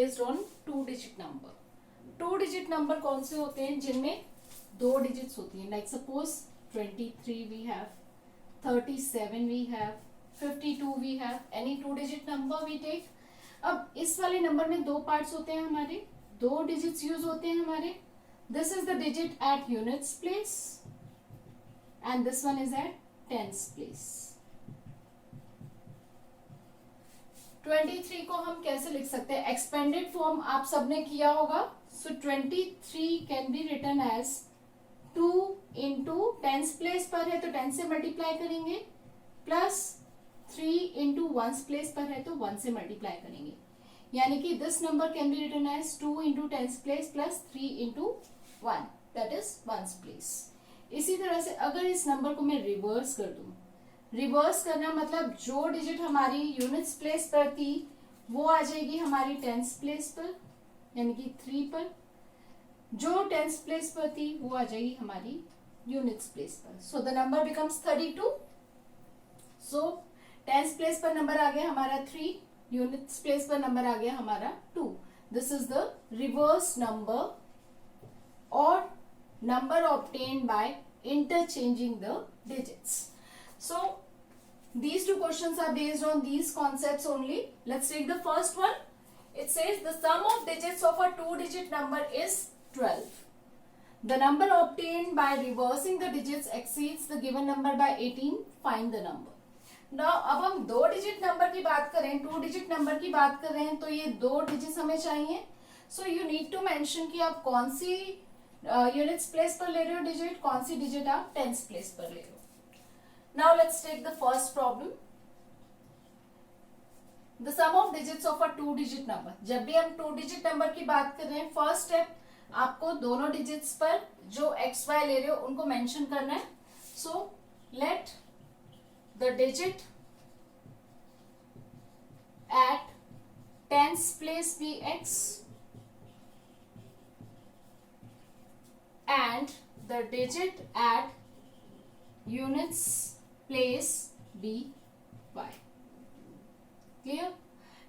Based on 2 digit number. 2 digit number कौन से होते हैं? जिनमें 2 डिजिट्स होती हैं. Like suppose 23 we have, 37 we have, 52 we have. Any 2 digit number we take. अब इस वाले नंबर में 2 पार्ट्स होते हैं हमारे, 2 डिजिट्स यूज होते हैं हमारे. This is the digit at units place and this one is at tens place. 23 को हम कैसे लिख सकते हैं? एक्सपेंडेड फॉर्म आप सबने किया होगा. So 23 can be written as 2 into tens place पर है तो 10 से मल्टीप्लाई करेंगे, प्लस 3 इंटू वंस प्लेस पर है तो 1 से मल्टीप्लाई करेंगे. यानी कि this number can be written as 2 into tens place plus 3 into 1, that is ones place. इसी तरह से अगर इस नंबर को मैं रिवर्स कर दूं, रिवर्स करना मतलब जो डिजिट हमारी यूनिट्स प्लेस पर थी वो आ जाएगी हमारी टेंस प्लेस पर, यानी कि 3 पर. जो टेंस प्लेस पर थी वो आ जाएगी हमारी यूनिट्स प्लेस पर. So the number becomes 32. So tens place पर नंबर आ गया हमारा 3, यूनिट्स प्लेस पर नंबर आ गया हमारा 2. This is the reverse number और number obtained by interchanging the digits. So these two questions are based on these concepts only. Let's take the first one. It says the sum of digits of a 2-digit number is 12. The number obtained by reversing the digits exceeds the given number by 18. Find the number. Now अब हम 2 digit number की बात करें, 2 digit number की बात कर रहे हैं तो ये 2 डिजिट्स हमें चाहिए. So you need to mention कि आप कौन सी यूनिट्स प्लेस पर ले रहे हो डिजिट, कौन सी डिजिट आप टेंस प्लेस पर ले रहे हो. Now let's take the first problem. The sum of digits of a 2-digit number. जब भी हम 2 डिजिट नंबर की बात कर रहे हैं, फर्स्ट स्टेप आपको दोनों डिजिट्स पर जो एक्स वाई ले रहे हो उनको मेंशन करना है. So let the digit at tens place be x and the digit at units place be y. Clear?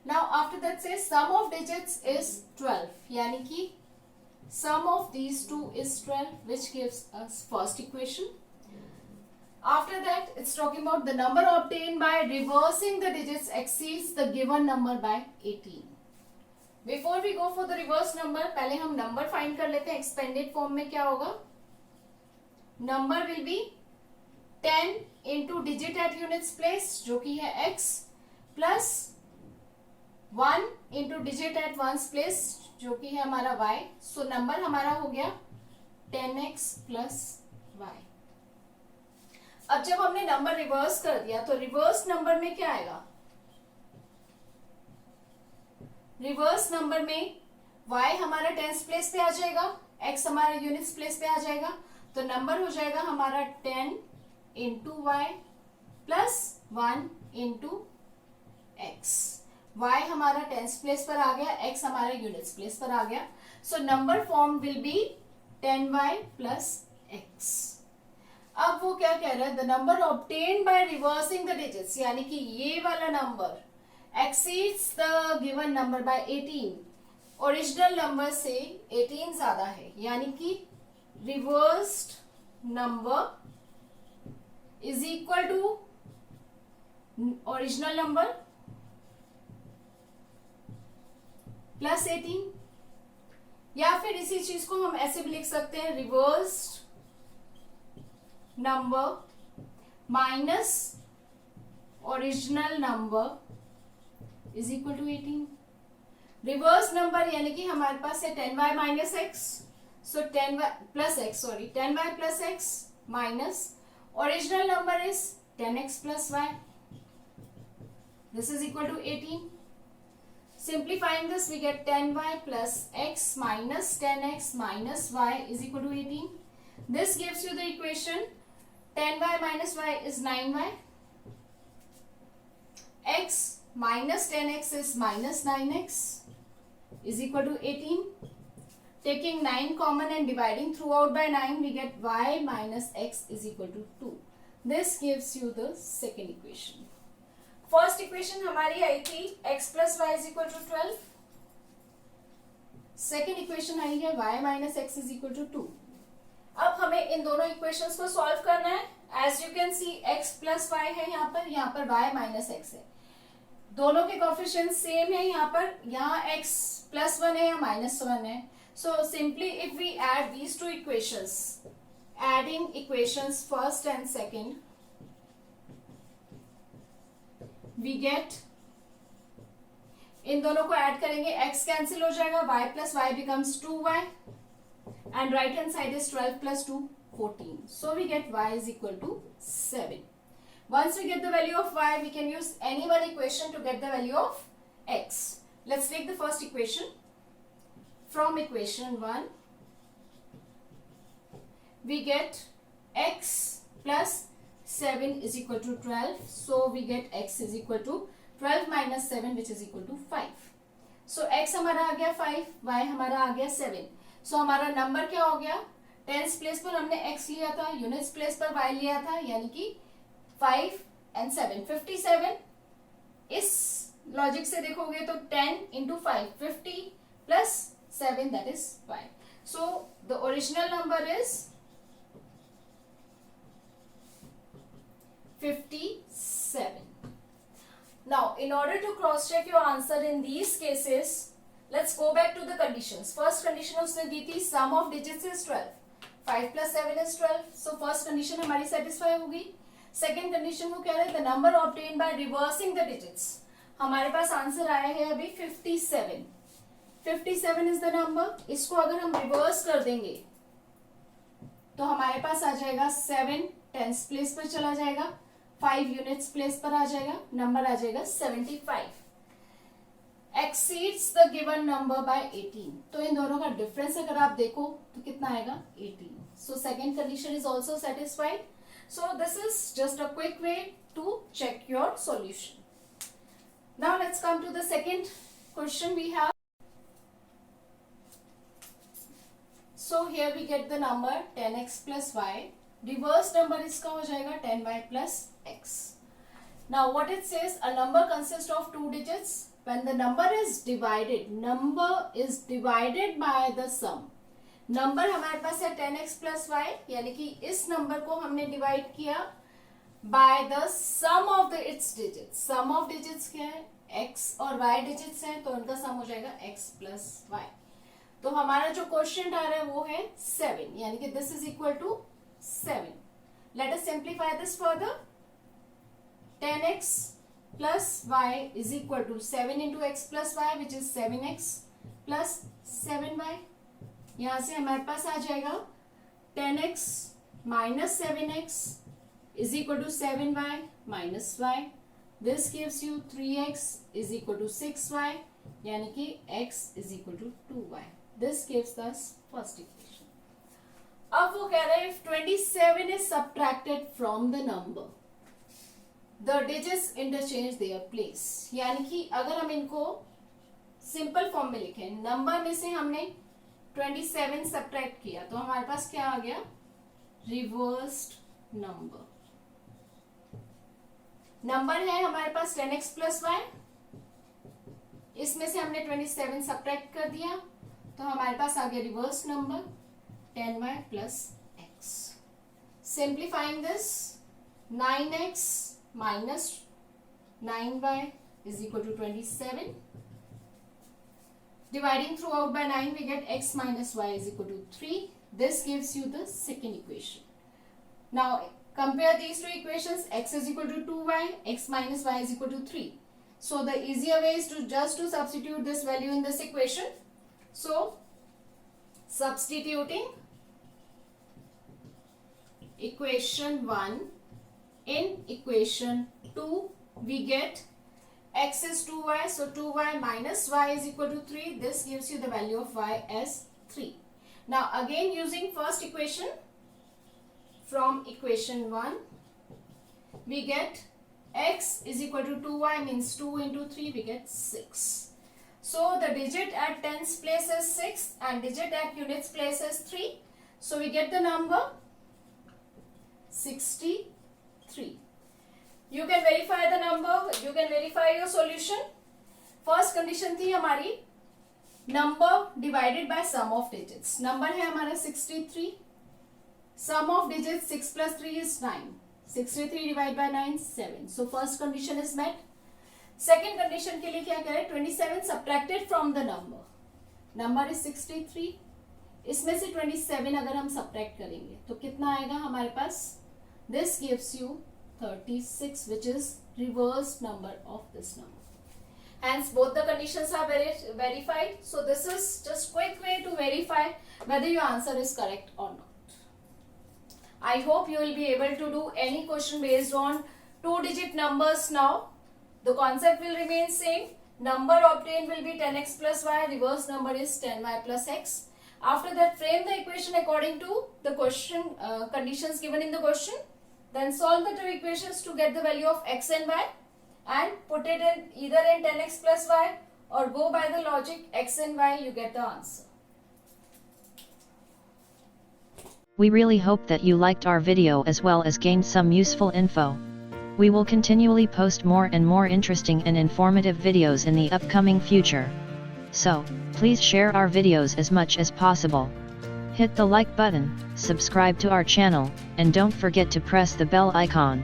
Now after that says sum of digits is 12. यानी कि sum of these two is 12, which gives us first equation. After that it's talking about the number obtained by reversing the digits exceeds the given number by 18. Before we go for the reverse number, पहले हम number find कर लेते हैं. expanded form में क्या होगा? Number will be 10 into digit at units place जो कि है x, plus 1 into digit at ones place जो कि है हमारा y. सो नंबर हमारा हो गया 10x प्लस y. अब जब हमने नंबर रिवर्स कर दिया तो रिवर्स नंबर में क्या आएगा? रिवर्स नंबर में y हमारा टेंस प्लेस पे आ जाएगा, x हमारा यूनिट्स प्लेस पे आ जाएगा. तो नंबर हो जाएगा हमारा 10 into y plus 1 into x. Y हमारा टेंस प्लेस पर आ गया, एक्स हमारा यूनिट्स प्लेस पर आ गया. So number form will be 10y plus x. अब वो क्या कह रहा है? The number obtained by reversing the digits, यानी कि ये वाला number exceeds the given number by 18. Original number से 18 ज्यादा है, यानी कि reversed number is equal to original number plus 18. या फिर इसी चीज को हम ऐसे भी लिख सकते हैं, reversed number minus original number is equal to 18. Reverse number यानी कि हमारे पास है 10y minus x, so 10y plus x, sorry 10y plus x minus original number is 10x plus y. This is equal to 18. Simplifying this we get 10y plus x minus 10x minus y is equal to 18. This gives you the equation 10y minus y is 9y. X minus 10x is minus 9x is equal to 18. Taking 9 common and dividing throughout by 9, we get y minus x is equal to 2. This gives you the second equation. First equation हमारी आई थी x plus y is equal to 12. Second equation आई है y minus x is equal to 2। अब हमें इन दोनों equations को solve करना है। As you can see x plus y है यहाँ पर y माइनस एक्स है। दोनों के कोफिशिएंट सेम है यहाँ x प्लस 1 है या माइनस 1 है। So simply if we add these two equations, adding equations first and second, we get, इन दोनों को ऐड करेंगे, x कैंसिल हो जाएगा, y plus Y becomes 2y and right hand side is 12 plus 2 14, so we get y is equal to 7. Once we get the value of y, we can use any one equation to get the value of x. Let's take the first equation. From equation 1 we get x plus 7 is equal to 12, so we get x is equal to 12 minus 7 which is equal to 5. So x हमारा आ गया 5, y हमारा आ गया 7. सो हमारा number क्या हो गया, tense place पर हमने x लिया था, यूनिट्स प्लेस पर y लिया था, यानी कि 5 and 7 57। इस लॉजिक से देखोगे तो 10 into 5 50 plus 7 that is 5. So the original number is 57. Now in order to cross check your answer in these cases, let's go back to the conditions. First condition उसने दी थी sum of digits is 12, 5 plus 7 is 12, so first condition हमारी satisfy होगी। Second condition वो कह रहे हैं the number obtained by reversing the digits, हमारे पास answer आया है अभी 57, 57 is the number। इसको अगर हम रिवर्स कर देंगे तो हमारे पास आ जाएगा 7 टेंस प्लेस पर चला जाएगा, 5 यूनिट्स प्लेस पर आ जाएगा, नंबर आ जाएगा 75। exceeds the given number by 18, तो इन दोनों का डिफरेंस अगर आप देखो तो कितना आएगा 18। so second condition is also satisfied. So this is just a quick way to check your solution. Now let's come to the second question we have. So here we get the number 10x plus y, reverse number इसका हो जाएगा 10y plus x. Now what it says, a number consists of two digits. When the number is divided by the sum, number हमारे पास है 10x plus y, यानी कि इस number को हमने डिवाइड किया by the sum of its digits. sum of digits क्या है, x और y डिजिट्स हैं, तो उनका सम हो जाएगा x plus y। तो हमारा जो क्वेश्चन आ रहा है वो है 7, यानी कि this is equal to 7। Let us simplify this further. 10x plus y is equal to 7 into x plus y which is 7x plus 7y। यहाँ से हमारे पास आ जाएगा 10x minus 7x is equal to 7y minus y. This gives you 3x is equal to 6y, यानी कि x is equal to 2y. This gives us first equation. अब वो कह रहे हैं if 27 is subtracted from the number, the digits interchange their place, यानी कि अगर हम इनको सिंपल फॉर्म में लिखें, नंबर में से हमने 27 सब्ट्रैक्ट किया तो हमारे पास क्या आ गया, रिवर्स्ड नंबर। नंबर है हमारे पास 10x plus y, इसमें से हमने 27 सब्ट्रैक्ट कर दिया तो हमारे पास आ गया reverse number 10y plus x। Simplifying this, 9x minus 9y is equal to 27. Dividing throughout by 9 we get x minus y is equal to 3. This gives you the second equation. Now compare these two equations, x is equal to 2y, x minus y is equal to 3. So the easier way is to just substitute this value in this equation. So substituting equation 1 in equation 2 we get x is 2y, so 2y minus y is equal to 3. This gives you the value of y as 3. Now again using first equation, from equation 1 we get x is equal to 2y means 2 into 3 we get 6. So the digit at tens place is 6 and digit at units place is 3. So we get the number 63. You can verify the number, you can verify your solution. First condition थी हमारी number divided by sum of digits. Number है हमारा 63. Sum of digits 6 plus 3 is 9. 63 divide by 9 7. So first condition is met. Second condition के लिए क्या करें, 27 subtracted from the number. Number is 63. इसमें से 27 अगर हम सब्ट्रैक्ट करेंगे तो कितना आएगा हमारे पास. This gives you 36 which is reverse number of this number. Hence both the conditions are verified. So this is just quick way to verify whether your answer is correct or not. I hope you will be able to do any question based on 2-digit numbers now. The concept will remain same. Number obtained will be 10x plus y. Reverse number is 10y plus x. After that, frame the equation according to the question conditions given in the question. Then solve the two equations to get the value of x and y, and put it in either in 10x plus y or go by the logic x and y, you get the answer. We really hope that you liked our video as well as gained some useful info. We will continually post more and more interesting and informative videos in the upcoming future. So, please share our videos as much as possible. Hit the like button, subscribe to our channel, and don't forget to press the bell icon.